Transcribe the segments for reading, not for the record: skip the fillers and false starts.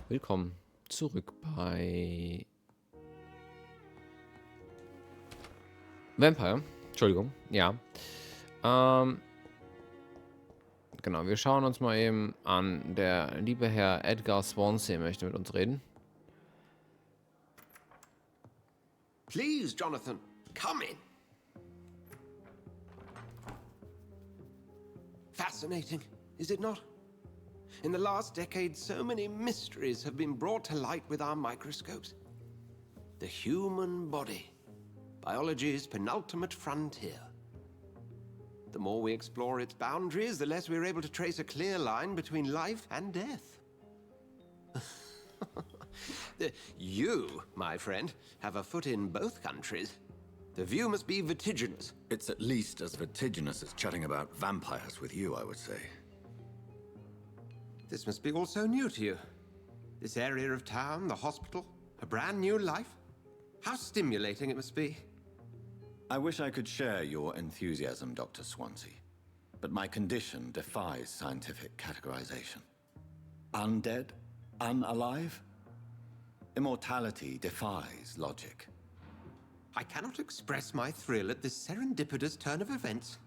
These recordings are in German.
Willkommen zurück bei Vampyr. Entschuldigung, ja. Genau, wir schauen uns mal eben an. Der liebe Herr Edgar Swansea möchte mit uns reden. Please, Jonathan, come in. Fascinating, is it not? In the last decade, so many mysteries have been brought to light with our microscopes. The human body, biology's penultimate frontier. The more we explore its boundaries, the less we're able to trace a clear line between life and death. You, my friend, have a foot in both countries. The view must be vertiginous. It's at least as vertiginous as chatting about vampires with you, I would say. This must be all so new to you. This area of town, the hospital, a brand new life. How stimulating it must be. I wish I could share your enthusiasm, Dr. Swansea, but my condition defies scientific categorization. Undead? Unalive? Immortality defies logic. I cannot express my thrill at this serendipitous turn of events.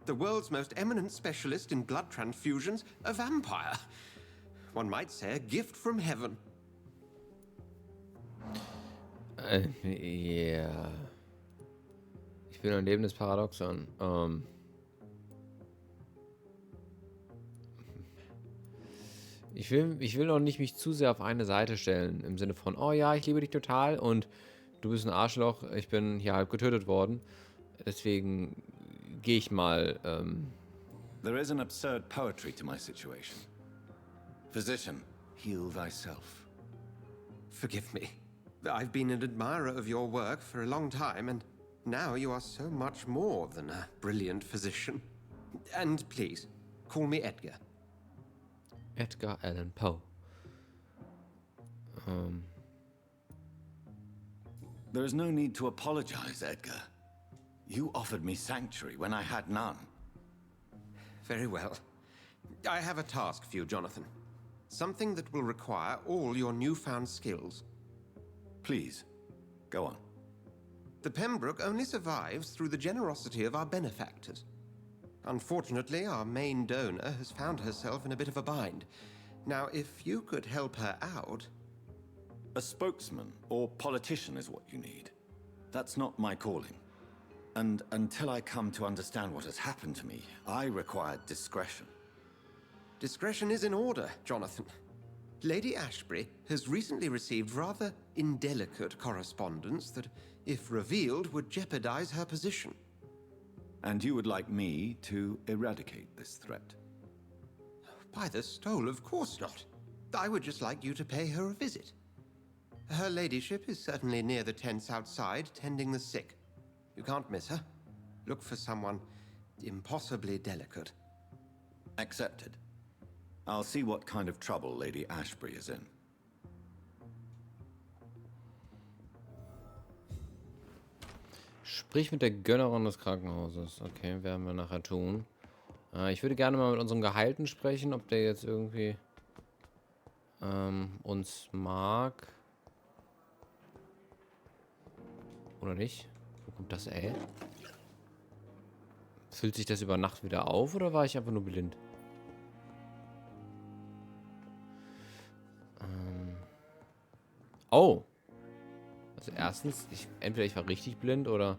The world's most eminent specialist in blood transfusions, a vampire. One might say a gift from heaven. Ja. Ich bin ein lebendes Paradoxon. Ich will noch nicht mich zu sehr auf eine Seite stellen. Im Sinne von, oh ja, ich liebe dich total und du bist ein Arschloch, ich bin hier halb getötet worden. Deswegen gehe ich mal. There is an absurd poetry to my situation. Physician, heal thyself. Forgive me. I've been an admirer of your work for a long time, and now you are so much more than a brilliant physician. And please, call me Edgar. Edgar Allan Poe. There is no need to apologize, Edgar. You offered me sanctuary when I had none. Very well. I have a task for you, Jonathan. Something that will require all your newfound skills. Please, go on. The Pembroke only survives through the generosity of our benefactors. Unfortunately, our main donor has found herself in a bit of a bind. Now, if you could help her out... A spokesman or politician is what you need. That's not my calling. And until I come to understand what has happened to me, I require discretion. Discretion is in order, Jonathan. Lady Ashbury has recently received rather indelicate correspondence that, if revealed, would jeopardize her position. And you would like me to eradicate this threat? By the stole, of course not. I would just like you to pay her a visit. Her ladyship is certainly near the tents outside, tending the sick. You can't miss her. Look for someone impossibly delicate. Accepted. I'll see what kind of trouble Lady Ashbury is in. Sprich mit der Gönnerin des Krankenhauses. Okay, werden wir nachher tun. Ich würde gerne mal mit unserem Geheilten sprechen, ob der jetzt irgendwie uns mag. Oder nicht? Wo kommt das, ey? Füllt sich das über Nacht wieder auf oder war ich einfach nur blind? Oh! Also erstens, entweder ich war richtig blind oder...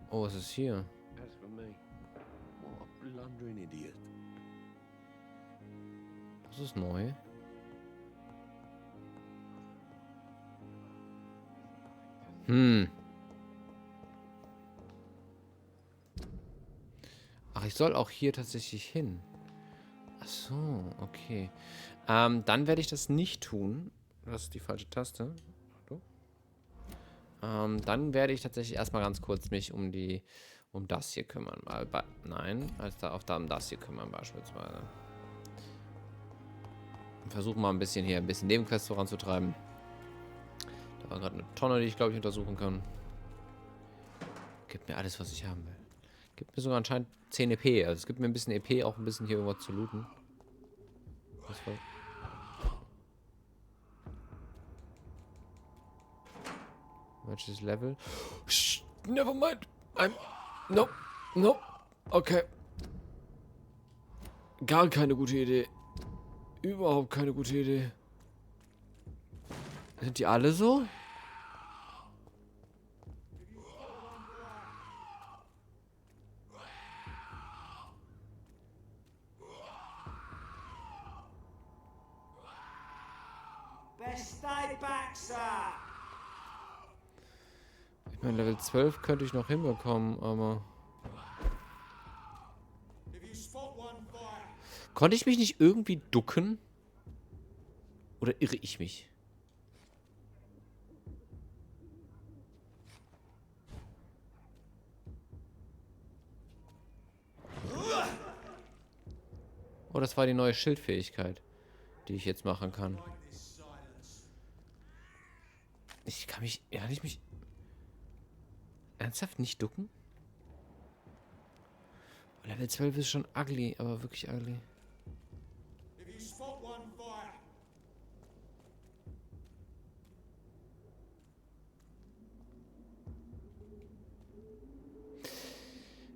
Oh, was ist hier? Das ist neu. Ach, ich soll auch hier tatsächlich hin. Ach so, okay. Dann werde ich das nicht tun. Das ist die falsche Taste. Dann werde ich tatsächlich erstmal ganz kurz mich um das hier kümmern. Nein, um das hier kümmern beispielsweise. Versuchen mal ein bisschen Nebenquests voranzutreiben. Da war gerade eine Tonne, die ich glaube ich untersuchen kann. Gib mir alles, was ich haben will. Gibt mir sogar anscheinend 10 EP. Also es gibt mir ein bisschen EP, auch ein bisschen hier irgendwas zu looten. Das war... Welches Level? Never mind. Nope. Nope. Okay. Gar keine gute Idee. Überhaupt keine gute Idee. Sind die alle so? Ich meine, Level 12 könnte ich noch hinbekommen, aber... Konnte ich mich nicht irgendwie ducken? Oder irre ich mich? Oh, das war die neue Schildfähigkeit, die ich jetzt machen kann. Ich kann mich... Kann ich mich... Ernsthaft nicht ducken? Level 12 ist schon ugly, aber wirklich ugly.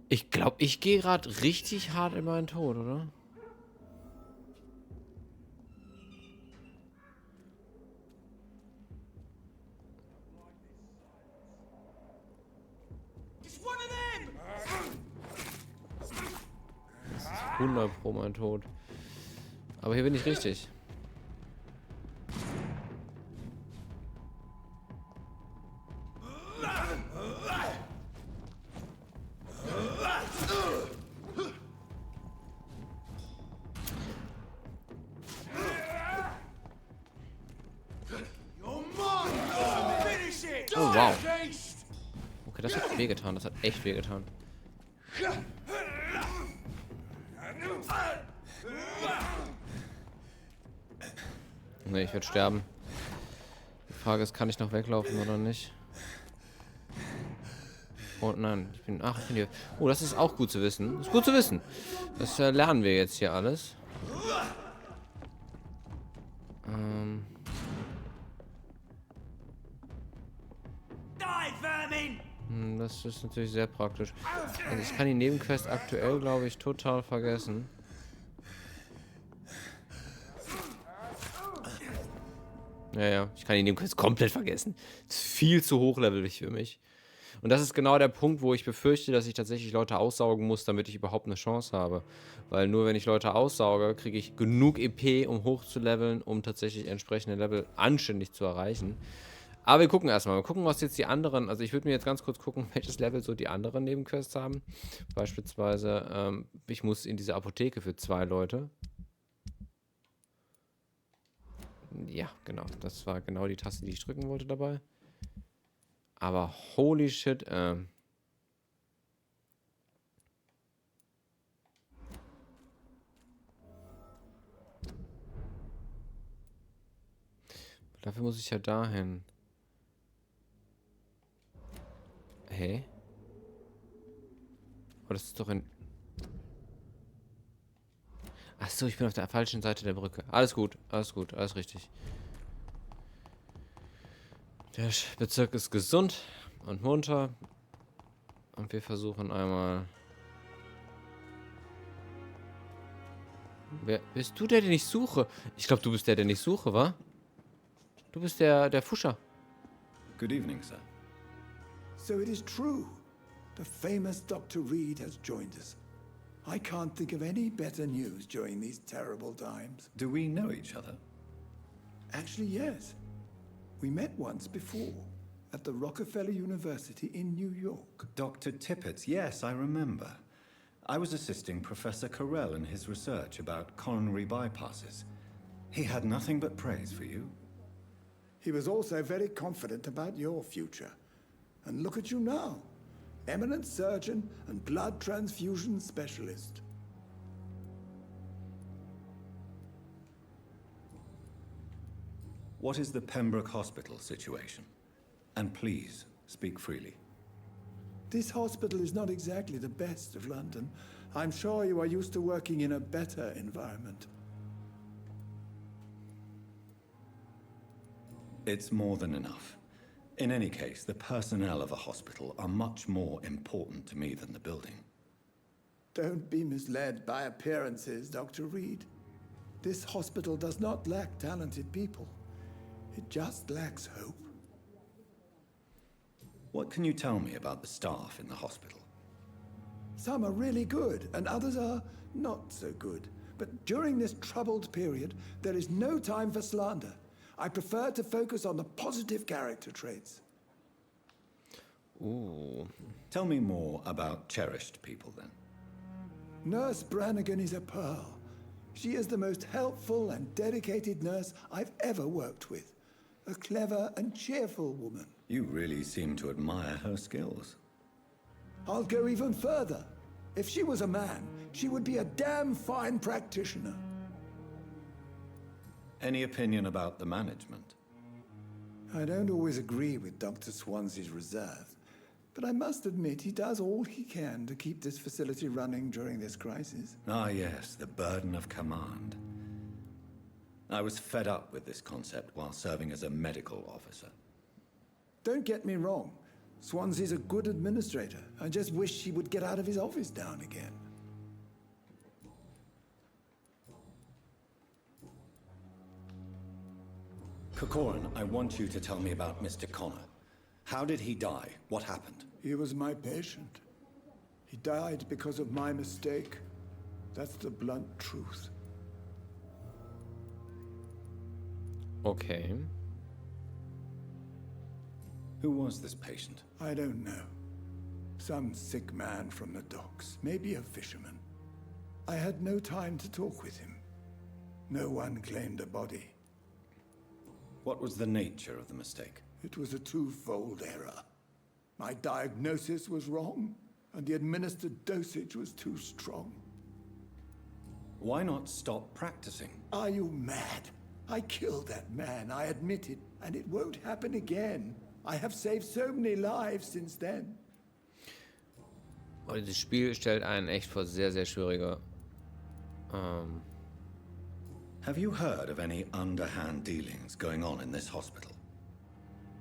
Ich glaube, ich gehe gerade richtig hart in meinen Tod, oder? Das ist 100 Pro mein Tod. Aber hier bin ich richtig. Oh, wow. Okay, das hat wehgetan. Das hat echt wehgetan. Ne, ich werde sterben. Die Frage ist, kann ich noch weglaufen oder nicht? Oh nein, ich bin hier. Oh, das ist auch gut zu wissen. Das ist gut zu wissen. Das lernen wir jetzt hier alles. Das ist natürlich sehr praktisch. Also ich kann die Nebenquest aktuell, glaube ich, total vergessen. Ja, ich kann die Nebenquest komplett vergessen. Das ist viel zu hochlevelig für mich. Und das ist genau der Punkt, wo ich befürchte, dass ich tatsächlich Leute aussaugen muss, damit ich überhaupt eine Chance habe. Weil nur wenn ich Leute aussauge, kriege ich genug EP, um hochzuleveln, um tatsächlich entsprechende Level anständig zu erreichen. Aber wir gucken erstmal. Wir gucken, was jetzt die anderen... Also ich würde mir jetzt ganz kurz gucken, welches Level so die anderen Nebenquests haben. Beispielsweise, ich muss in diese Apotheke für 2 Leute. Ja, genau. Das war genau die Taste, die ich drücken wollte dabei. Aber holy shit, dafür muss ich ja dahin. Hey? Oh, das ist doch ein... Achso, ich bin auf der falschen Seite der Brücke. Alles gut, alles richtig. Der Bezirk ist gesund und munter. Und wir versuchen einmal... Wer bist du, der, den ich suche? Ich glaube, du bist der, den ich suche, wa? Du bist der Fuscher. Good evening, sir. So it is true. The famous Dr. Reed has joined us. I can't think of any better news during these terrible times. Do we know each other? Actually, yes. We met once before, at the Rockefeller University in New York. Dr. Tippett, yes, I remember. I was assisting Professor Carell in his research about coronary bypasses. He had nothing but praise for you. He was also very confident about your future. And look at you now. Eminent surgeon and blood transfusion specialist. What is the Pembroke Hospital situation? And please, speak freely. This hospital is not exactly the best of London. I'm sure you are used to working in a better environment. It's more than enough. In any case, the personnel of a hospital are much more important to me than the building. Don't be misled by appearances, Dr. Reed. This hospital does not lack talented people. It just lacks hope. What can you tell me about the staff in the hospital? Some are really good, and others are not so good. But during this troubled period, there is no time for slander. I prefer to focus on the positive character traits. Ooh. Tell me more about cherished people, then. Nurse Brannigan is a pearl. She is the most helpful and dedicated nurse I've ever worked with. A clever and cheerful woman. You really seem to admire her skills. I'll go even further. If she was a man, she would be a damn fine practitioner. Any opinion about the management? I don't always agree with Dr. Swansea's reserve, but I must admit he does all he can to keep this facility running during this crisis. Ah, yes, the burden of command. I was fed up with this concept while serving as a medical officer. Don't get me wrong. Swansea's a good administrator. I just wish he would get out of his office now and again. Corcoran, I want you to tell me about Mr. Connor. How did he die? What happened? He was my patient. He died because of my mistake. That's the blunt truth. Okay. Who was this patient? I don't know. Some sick man from the docks, maybe a fisherman. I had no time to talk with him. No one claimed a body. What was the nature of the mistake? It was a twofold error. My diagnosis was wrong, and the administered dosage was too strong. Why not stop practicing? Are you mad? I killed that man, I admit it, and it won't happen again. I have saved so many lives since then. Und dieses Spiel stellt einen echt vor sehr, sehr schwierige. Have you heard of any underhand dealings going on in this hospital?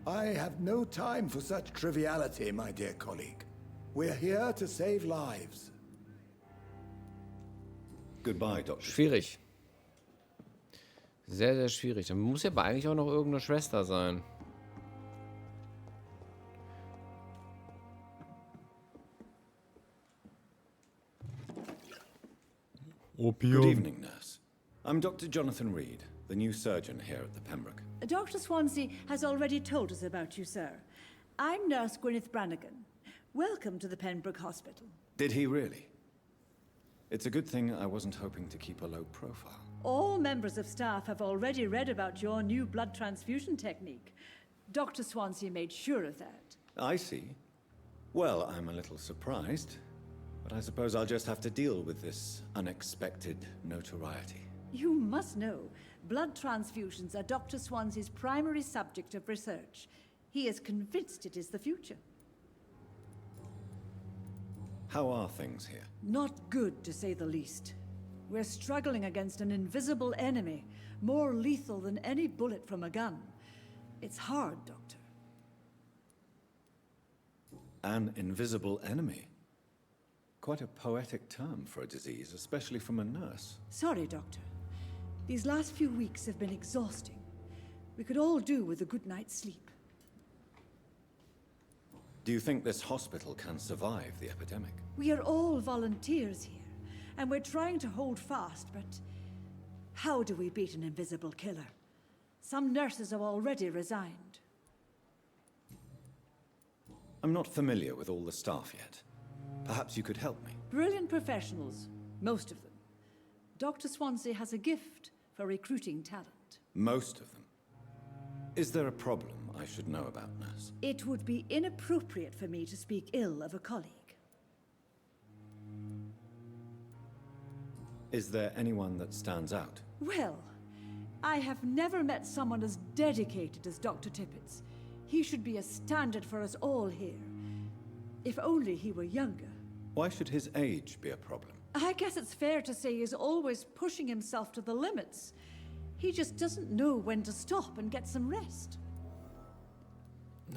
I have no time for such triviality, my dear colleague. We're here to save lives. Goodbye, Dr. Schwierig. Sehr, sehr schwierig. Dann muss ja aber eigentlich auch noch irgendeine Schwester sein. Good evening, nurse. I'm Dr. Jonathan Reed, the new surgeon here at the Pembroke. Dr. Swansea has already told us about you, sir. I'm Nurse Gwyneth Brannigan. Welcome to the Pembroke Hospital. Did he really? It's a good thing I wasn't hoping to keep a low profile. All members of staff have already read about your new blood transfusion technique. Dr. Swansea made sure of that. I see. Well, I'm a little surprised, but I suppose I'll just have to deal with this unexpected notoriety. You must know, blood transfusions are Dr. Swansea's primary subject of research. He is convinced it is the future. How are things here? Not good, to say the least. We're struggling against an invisible enemy, more lethal than any bullet from a gun. It's hard, Doctor. An invisible enemy? Quite a poetic term for a disease, especially from a nurse. Sorry, Doctor. These last few weeks have been exhausting. We could all do with a good night's sleep. Do you think this hospital can survive the epidemic? We are all volunteers here, and we're trying to hold fast, but how do we beat an invisible killer? Some nurses have already resigned. I'm not familiar with all the staff yet. Perhaps you could help me. Brilliant professionals, most of them. Dr. Swansea has a gift for recruiting talent. Most of them. Is there a problem I should know about, nurse? It would be inappropriate for me to speak ill of a colleague. Is there anyone that stands out? Well, I have never met someone as dedicated as Dr. Tippett's. He should be a standard for us all here. If only he were younger. Why should his age be a problem? I guess it's fair to say he's always pushing himself to the limits. He just doesn't know when to stop and get some rest.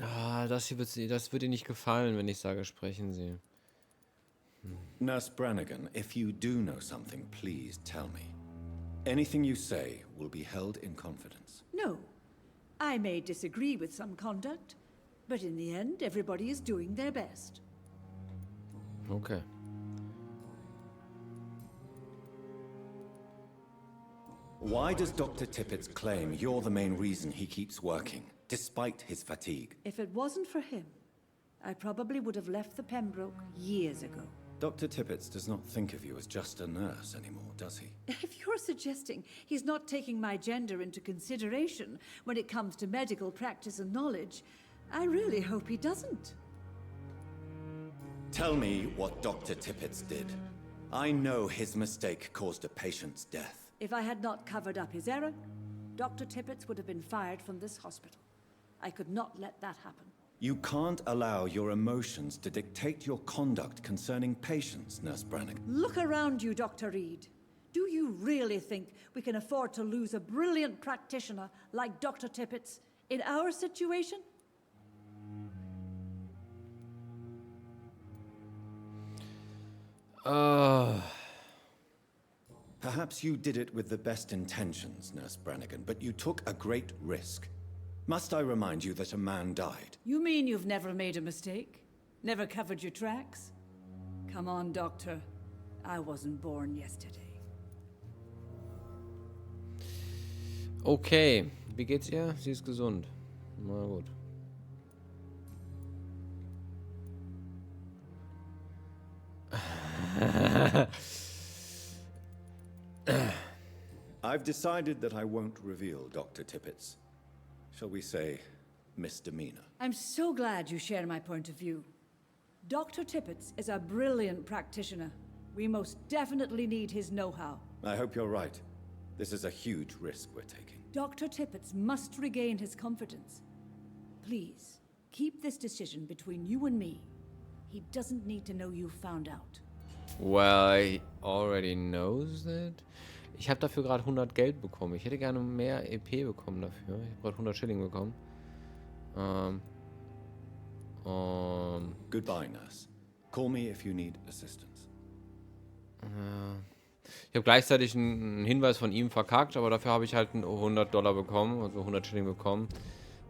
Ah, das wird dir nicht gefallen, wenn ich sage, sprechen Sie. Nurse Brannigan, if you do know something, please tell me. Anything you say will be held in confidence. No. I may disagree with some conduct, but in the end, everybody is doing their best. Okay. Why does Dr. Tippett claim you're the main reason he keeps working, despite his fatigue? If it wasn't for him, I probably would have left the Pembroke years ago. Dr. Tippett does not think of you as just a nurse anymore, does he? If you're suggesting he's not taking my gender into consideration when it comes to medical practice and knowledge, I really hope he doesn't. Tell me what Dr. Tippett did. I know his mistake caused a patient's death. If I had not covered up his error, Dr. Tippett would have been fired from this hospital. I could not let that happen. You can't allow your emotions to dictate your conduct concerning patients, Nurse Brannigan. Look around you, Dr. Reed. Do you really think we can afford to lose a brilliant practitioner like Dr. Tippett in our situation? Perhaps you did it with the best intentions, Nurse Brannigan, but you took a great risk. Must I remind you that a man died? You mean you've never made a mistake? Never covered your tracks? Come on, Doctor. I wasn't born yesterday. Okay, wie geht's ihr? Sie ist gesund. Na gut. I've decided that I won't reveal Dr. Tippett's, shall we say, misdemeanor. I'm so glad you share my point of view. Dr. Tippett is a brilliant practitioner. We most definitely need his know-how. I hope you're right. This is a huge risk we're taking. Dr. Tippett must regain his confidence. Please, keep this decision between you and me. He doesn't need to know you found out. Well, he already knows that. Ich habe dafür gerade 100 Geld bekommen. Ich hätte gerne mehr EP bekommen dafür. Ich habe gerade 100 Schilling bekommen. Goodbye, Nurse. Call me if you need assistance. Ich habe gleichzeitig einen Hinweis von ihm verkackt, aber dafür habe ich halt $100 bekommen, also 100 Schilling bekommen,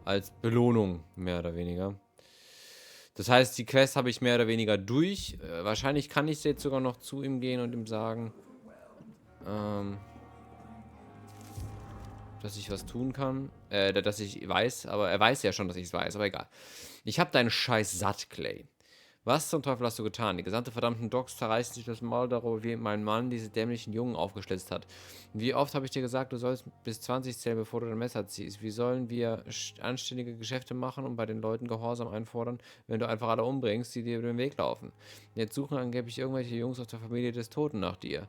als Belohnung, mehr oder weniger. Das heißt, die Quest habe ich mehr oder weniger durch. Wahrscheinlich kann ich jetzt sogar noch zu ihm gehen und ihm sagen, dass ich was tun kann. Dass ich weiß, aber er weiß ja schon, dass ich es weiß, aber egal. Ich habe deinen Scheiß satt, Clay. Was zum Teufel hast du getan? Die gesamte verdammten Docs zerreißen sich das Maul darüber, wie mein Mann diese dämlichen Jungen aufgeschlitzt hat. Wie oft habe ich dir gesagt, du sollst bis 20 zählen, bevor du dein Messer ziehst? Wie sollen wir anständige Geschäfte machen und bei den Leuten Gehorsam einfordern, wenn du einfach alle umbringst, die dir über den Weg laufen? Jetzt suchen angeblich irgendwelche Jungs aus der Familie des Toten nach dir.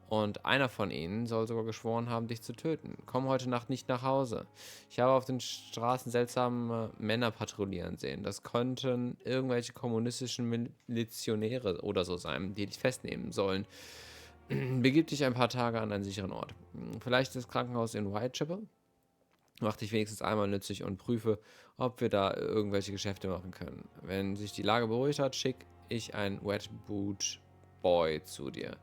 Und einer von ihnen soll sogar geschworen haben, dich zu töten. Komm heute Nacht nicht nach Hause. Ich habe auf den Straßen seltsame Männer patrouillieren sehen. Das könnten irgendwelche kommunistischen Milizionäre oder so sein, die dich festnehmen sollen. Begib dich ein paar Tage an einen sicheren Ort. Vielleicht das Krankenhaus in Whitechapel? Mach dich wenigstens einmal nützlich und prüfe, ob wir da irgendwelche Geschäfte machen können. Wenn sich die Lage beruhigt hat, schicke ich einen Wet Boot Boy zu dir.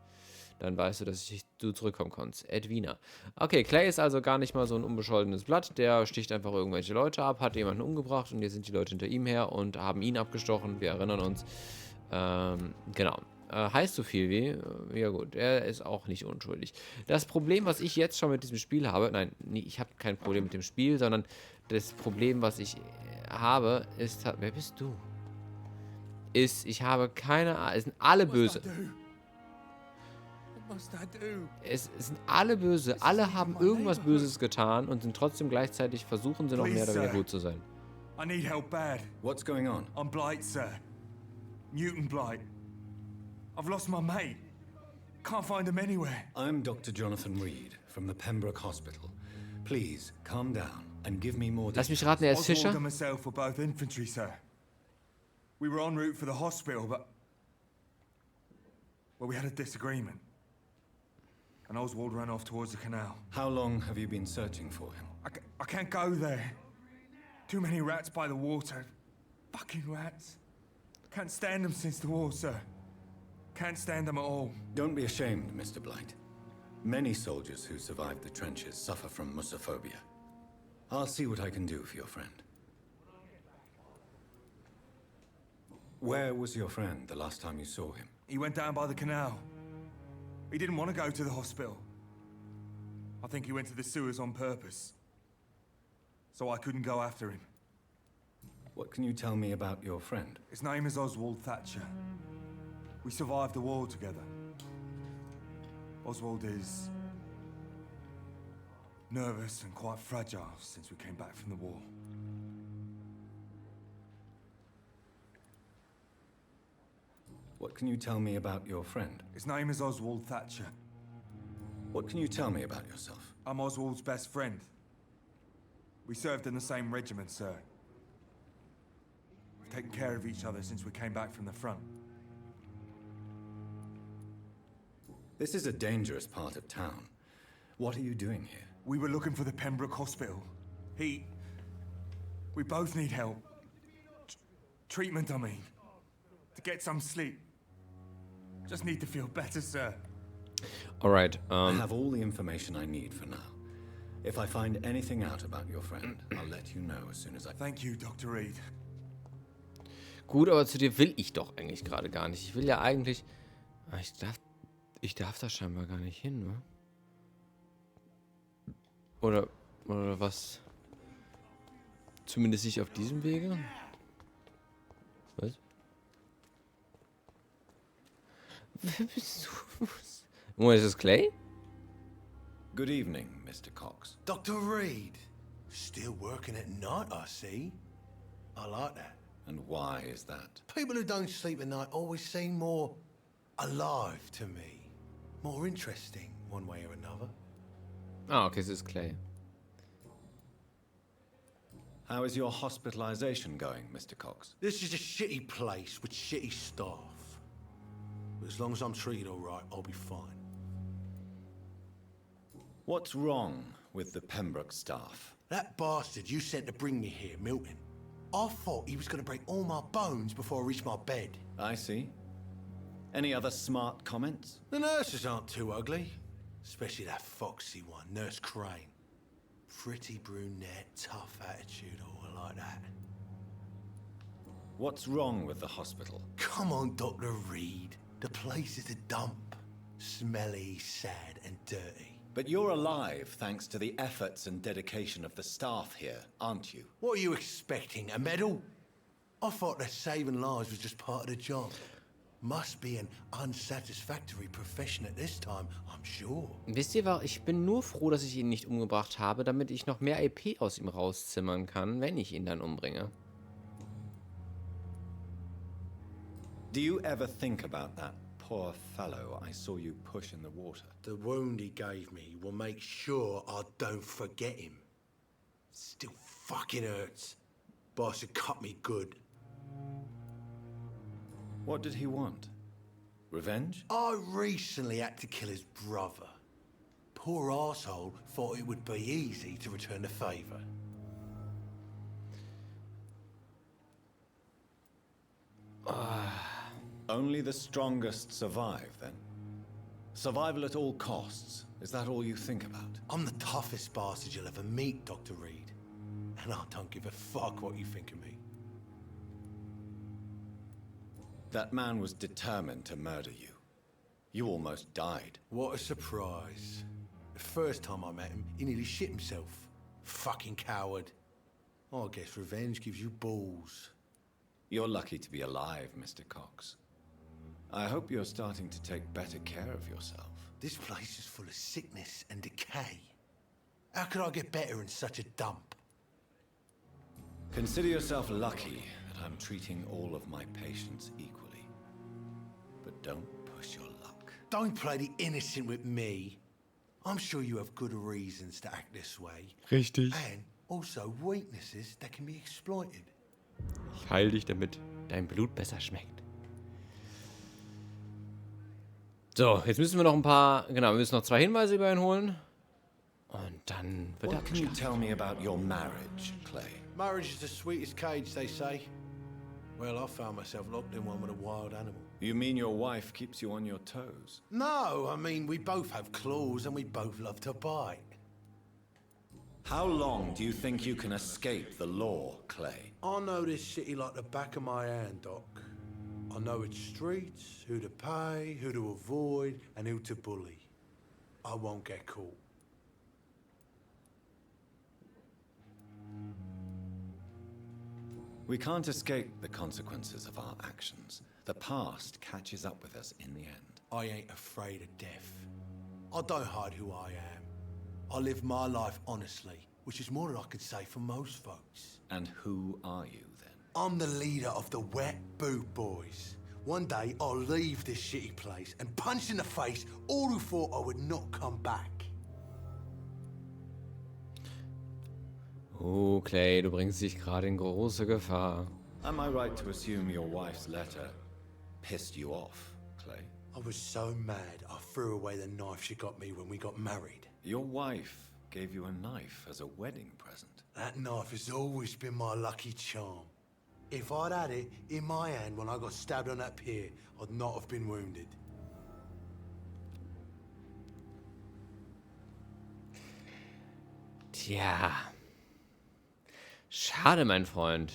Dann weißt du, dass du zurückkommen kannst. Edwina. Okay, Clay ist also gar nicht mal so ein unbescholtenes Blatt. Der sticht einfach irgendwelche Leute ab, hat jemanden umgebracht und jetzt sind die Leute hinter ihm her und haben ihn abgestochen. Wir erinnern uns. Genau. Heißt so viel wie, ja gut, er ist auch nicht unschuldig. Das Problem, was ich jetzt schon mit diesem Spiel habe, nein, ich habe kein Problem mit dem Spiel, sondern das Problem, was ich habe, ist, wer bist du? Ich habe keine Ahnung, es sind alle böse. Es sind alle böse, alle haben irgendwas Böses getan und sind trotzdem gleichzeitig versuchen sie noch mehr oder weniger gut zu sein. I need help bad. What's going on? I'm Blight, sir. Newton Blight. I've lost my mate. Can't find him anywhere. I'm Dr. Jonathan Reed from the Pembroke Hospital. Please, calm down and give me more Lass details. mich raten, er ist Oswald Fischer? and myself were both infantry, sir. We were en route for the hospital, but... Well, we had a disagreement. And Oswald ran off towards the canal. How long have you been searching for him? I can't go there. Too many rats by the water. Fucking rats. Can't stand them since the war, sir. Can't stand them at all. Don't be ashamed, Mr. Blight. Many soldiers who survived the trenches suffer from musophobia. I'll see what I can do for your friend. Where was your friend the last time you saw him? He went down by the canal. He didn't want to go to the hospital. I think he went to the sewers on purpose. So I couldn't go after him. What can you tell me about your friend? His name is Oswald Thatcher. We survived the war together. Oswald is... nervous and quite fragile since we came back from the war. What can you tell me about your friend? His name is Oswald Thatcher. What can you tell me about yourself? I'm Oswald's best friend. We served in the same regiment, sir. We've taken care of each other since we came back from the front. This is a dangerous part of town. What are you doing here? We were looking for the Pembroke Hospital. We both need help. Treatment, I mean. To get some sleep. Just need to feel better, sir. Alright, I have all the information I need for now. If I find anything out about your friend, I'll let you know as soon as I... Thank you, Dr. Reed. Gut, aber zu dir will ich doch eigentlich gerade gar nicht. Ich will ja eigentlich... Ich darf da scheinbar gar nicht hin, ne? Oder was? Zumindest nicht auf diesem Wege? Was? Wer bist du? Moment, ist das Clay? Good evening, Mr. Cox. Dr. Reed. Still working at night, I see. I like that. And why is that? People who don't sleep at night always seem more alive to me. More interesting, one way or another. Ah, okay, es ist Clay. How is your hospitalization going, Mr. Cox? This is a shitty place with shitty staff. But as long as I'm treated all right, I'll be fine. What's wrong with the Pembroke staff? That bastard you sent to bring me here, Milton. I thought he was going to break all my bones before I reached my bed. I see. Any other smart comments? The nurses aren't too ugly. Especially that foxy one, Nurse Crane. Pretty brunette, tough attitude, all like that. What's wrong with the hospital? Come on, Dr. Reed. The place is a dump. Smelly, sad, and dirty. But you're alive thanks to the efforts and dedication of the staff here, aren't you? What are you expecting, a medal? I thought that saving lives was just part of the job. Must be an unsatisfactory profession at this time, I'm sure. Wisst ihr was? Ich bin nur froh, dass ich ihn nicht umgebracht habe, damit ich noch mehr EP aus ihm rauszimmern kann, wenn ich ihn dann umbringe. Do you ever think about that poor fellow I saw you push in the water? The wound he gave me will make sure I don't forget him. Still fucking hurts. Boss had cut me good. What did he want? Revenge? I recently had to kill his brother. Poor arsehole thought it would be easy to return the favour. Only the strongest survive, then? Survival at all costs. Is that all you think about? I'm the toughest bastard you'll ever meet, Dr. Reed. And I don't give a fuck what you think of me. That man was determined to murder you. You almost died. What a surprise. The first time I met him, he nearly shit himself. Fucking coward. I guess revenge gives you balls. You're lucky to be alive, Mr. Cox. I hope you're starting to take better care of yourself. This place is full of sickness and decay. How could I get better in such a dump? Consider yourself lucky that I'm treating all of my patients equally. But don't push your luck. Don't play the innocent with me. I'm sure you have good reasons to act this way. Richtig. And also weaknesses that can be exploited. Ich heile dich, damit dein Blut besser schmeckt. So, jetzt müssen wir noch ein paar... Genau, wir müssen noch 2 Hinweise über ihn holen. Und dann wird er What can you abgeschlachtet. tell me about your marriage, Clay? Marriage is the sweetest cage, they say. Well, I found myself locked in one with a wild animal. You mean your wife keeps you on your toes? No, I mean, we both have claws and we both love to bite. How long do you think you can escape the law, Clay? I know this city like the back of my hand, Doc. I know its streets, who to pay, who to avoid, and who to bully. I won't get caught. We can't escape the consequences of our actions. The past catches up with us in the end. I ain't afraid of death. I don't hide who I am. I live my life honestly, which is more than I could say for most folks. And who are you, then? I'm the leader of the Wet Boot Boys. One day, I'll leave this shitty place and punch in the face all who thought I would not come back. Oh, Clay, du bringst dich gerade in große Gefahr. Am I right to assume your wife's letter pissed you off, Clay? I was so mad, I threw away the knife she got me when we got married. Your wife gave you a knife as a wedding present. That knife has always been my lucky charm. If I'd had it in my hand when I got stabbed on that pier, I'd not have been wounded. Tja. Schade, mein Freund.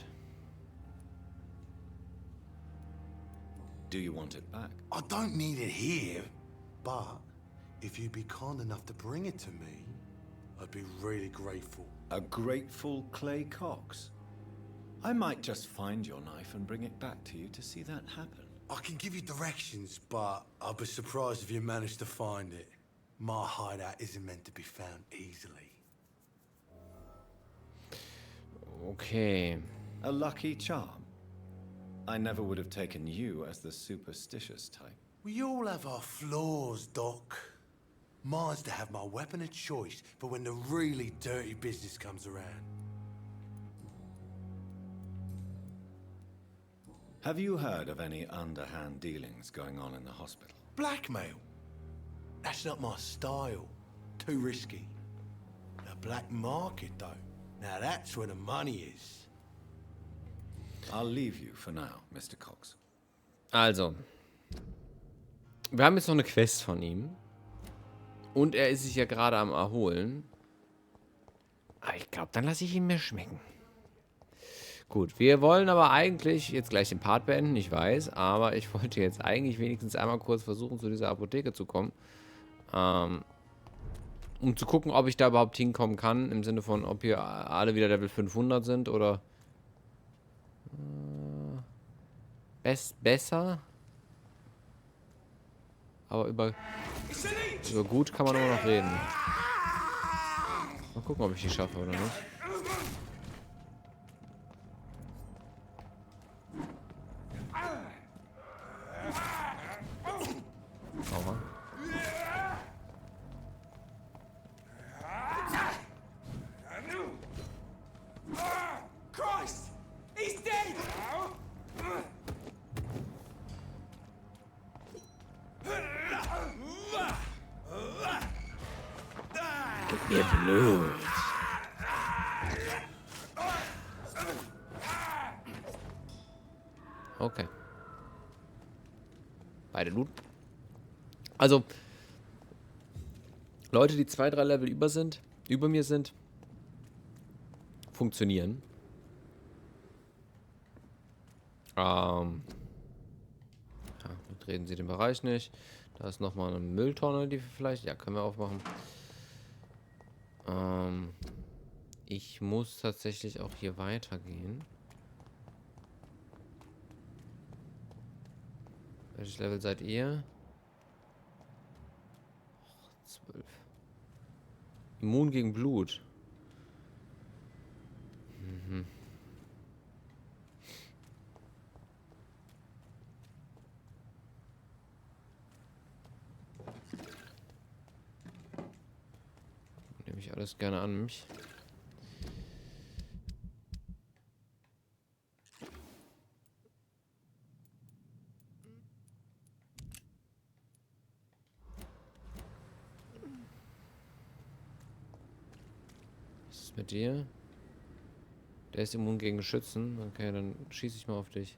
Do you want it back? I don't need it here, but if you'd be kind enough to bring it to me, I'd be really grateful. A grateful Clay Cox? I might just find your knife and bring it back to you to see that happen. I can give you directions, but I'll be surprised if you manage to find it. My hideout isn't meant to be found easily. Okay. A lucky charm? I never would have taken you as the superstitious type. We all have our flaws, Doc. Mine's to have my weapon of choice for when the really dirty business comes around. Have you heard of any underhand dealings going on in the hospital? Blackmail? That's not my style. Too risky. The black market, though. Now that's where the money is. I'll leave you for now, Mr. Cox. Also. Wir haben jetzt noch eine Quest von ihm. Und er ist sich ja gerade am Erholen. Aber ich glaube, dann lasse ich ihn mir schmecken. Gut, wir wollen aber eigentlich jetzt gleich den Part beenden, ich weiß. Aber ich wollte jetzt eigentlich wenigstens einmal kurz versuchen, zu dieser Apotheke zu kommen. Um zu gucken, ob ich da überhaupt hinkommen kann. Im Sinne von, ob hier alle wieder Level 500 sind oder... besser. Aber über gut kann man immer noch reden. Mal gucken, ob ich die schaffe oder nicht. Aua. Christ! He's dead! Gib mir Blut. Okay. Beide Loot. Also, Leute, die 2-3 Level über mir sind, funktionieren. Ja, betreten Sie den Bereich nicht. Da ist nochmal eine Mülltonne, die wir vielleicht... Ja, können wir aufmachen. Ich muss tatsächlich auch hier weitergehen. Welches Level seid ihr? 12. Immun gegen Blut. Mhm. Nehme ich alles gerne an mich. ist mit dir? Der ist immun gegen Schützen. Okay, dann schieße ich mal auf dich.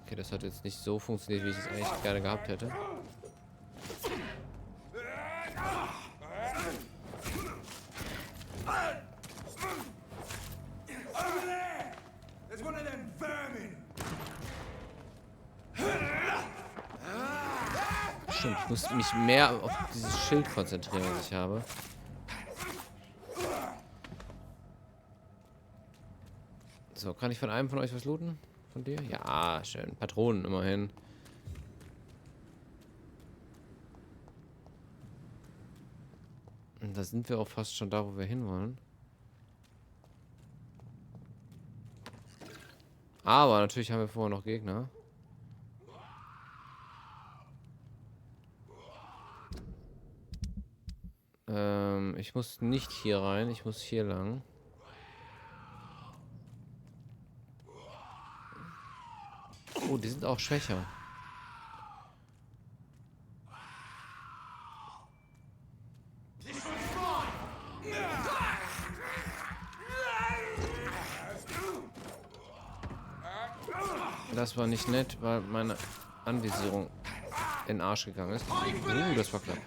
Okay, das hat jetzt nicht so funktioniert, wie ich es eigentlich gerne gehabt hätte. Stimmt, ich muss mich mehr auf dieses Schild konzentrieren, was ich habe. So, kann ich von einem von euch was looten? Von dir? Ja, schön. Patronen immerhin. Und da sind wir auch fast schon da, wo wir hinwollen. Aber natürlich haben wir vorher noch Gegner. Ich muss nicht hier rein, ich muss hier lang. Oh, die sind auch schwächer. Das war nicht nett, weil meine Anvisierung in den Arsch gegangen ist. Das war knapp.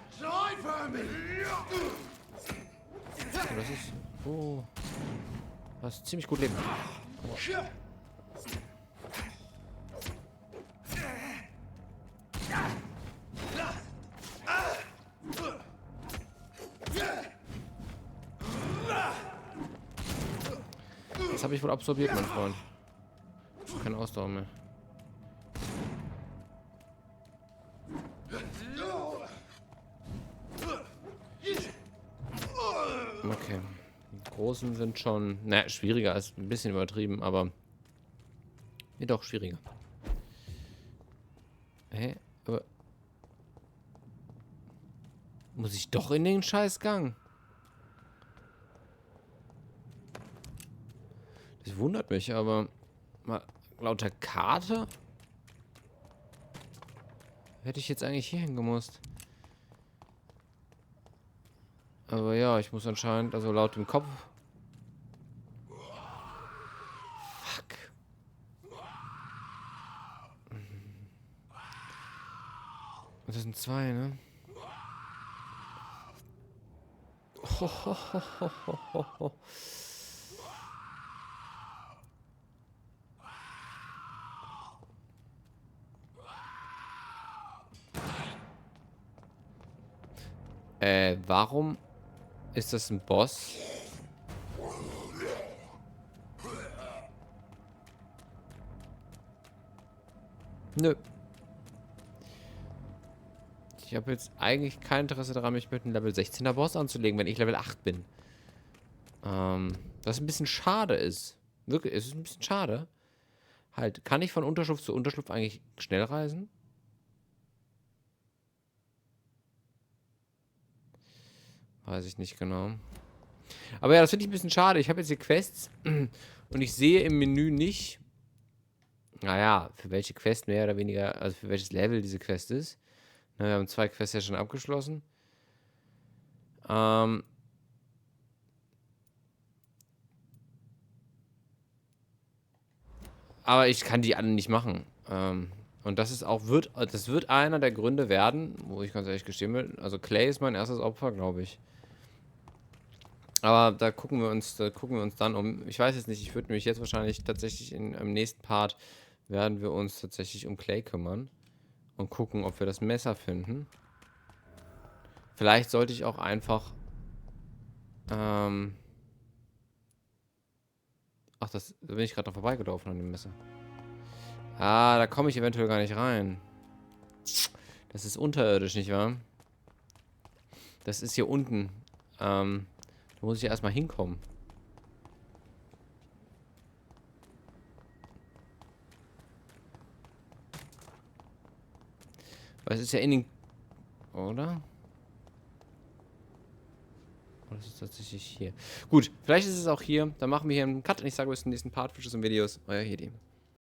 Oh, das ist... Oh. Das ist ziemlich gut Leben. Oh. Das habe ich wohl absorbiert, mein Freund. Keine Ausdauer mehr. Okay. Die Großen sind schon... Naja, schwieriger ist ein bisschen übertrieben, aber... Ja, doch, schwieriger. Hä? Aber... Muss ich doch in den Scheißgang? Das wundert mich, aber... Mal laut der Karte... Hätte ich jetzt eigentlich hier hingemusst. Aber ja, ich muss anscheinend, also laut dem Kopf... Fuck. Das sind zwei, ne? Warum ist das ein Boss? Nö. Ich habe jetzt eigentlich kein Interesse daran, mich mit einem Level 16er Boss anzulegen, wenn ich Level 8 bin. Was ein bisschen schade ist. Wirklich, es ist ein bisschen schade. Halt, kann ich von Unterschlupf zu Unterschlupf eigentlich schnell reisen? Weiß ich nicht genau. Aber ja, das finde ich ein bisschen schade. Ich habe jetzt hier Quests und ich sehe im Menü nicht, naja, für welche Quest mehr oder weniger, also für welches Level diese Quest ist. Na, wir haben 2 Quests ja schon abgeschlossen. Aber ich kann die alle nicht machen. Und das ist auch, das wird einer der Gründe werden, wo ich ganz ehrlich gestehen will. Also Clay ist mein erstes Opfer, glaube ich. Aber da gucken wir uns dann um. Ich weiß jetzt nicht, ich würde mich jetzt wahrscheinlich tatsächlich im nächsten Part werden wir uns tatsächlich um Clay kümmern und gucken, ob wir das Messer finden. Vielleicht sollte ich auch einfach ach, da bin ich gerade noch vorbeigelaufen an dem Messer. Ah, da komme ich eventuell gar nicht rein. Das ist unterirdisch, nicht wahr? Das ist hier unten. Da muss ich erstmal hinkommen. Weil es ist ja in den... Oder? Oh, das ist tatsächlich hier. Gut, vielleicht ist es auch hier. Dann machen wir hier einen Cut und ich sage bis zum nächsten Part. Fisches und Videos. Euer Hedi.